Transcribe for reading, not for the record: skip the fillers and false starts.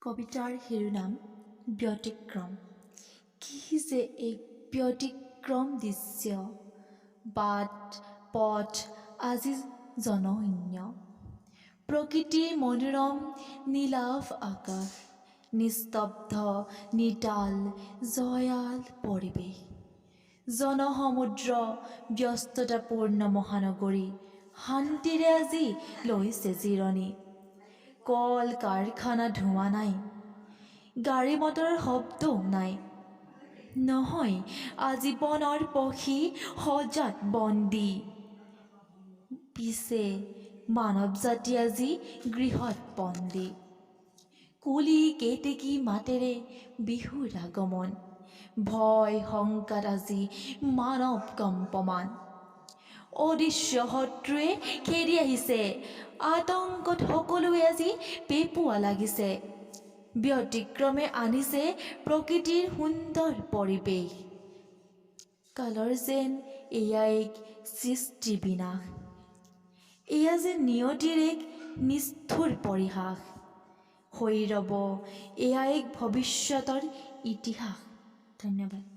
কবিতাৰ শিৰোনাম ব্যতিক্ৰম। কি যে এক ব্যতিক্ৰম দৃশ্য, বাট পথ আজি জনশূন্য। প্ৰকৃতিৰ মনোৰম নীলাভ আকাশ, নিস্তব্ধ নিতাল জয়াল পৰিৱেশ। জনসমুদ্ৰ ব্যস্ততাপূৰ্ণ মহানগৰী শান্তিৰে আজি লৈছে জিৰণি। কল কাৰখানা ধোঁৱা নাই, গাড়ী মটৰৰ শব্দও নাই। নহয় আজীৱনৰ পক্ষী সজাত বন্দী। পিছে মানৱ জাতি আজি গৃহত বন্দী। কুলি কেতেকী মাতেৰে বিহুৰ আগমন, ভয় শংকাত আজি মানৱ কম্পমান। অদৃশ্য শত্ৰুৱে খেদি আহিছে, আতংকত সকলোৱে আজি পেঁপুৱা লাগিছে। ব্যতিক্ৰমে আনিছে প্ৰকৃতিৰ সুন্দৰ পৰিৱেশ। কালৰ যেন এয়া এক সৃষ্টি বিনাশ, এয়া যেন নিয়তিৰ এক নিষ্ঠুৰ পৰিহাস। হৈ ৰ'ব এয়া এক ভৱিষ্যতৰ ইতিহাস। ধন্যবাদ।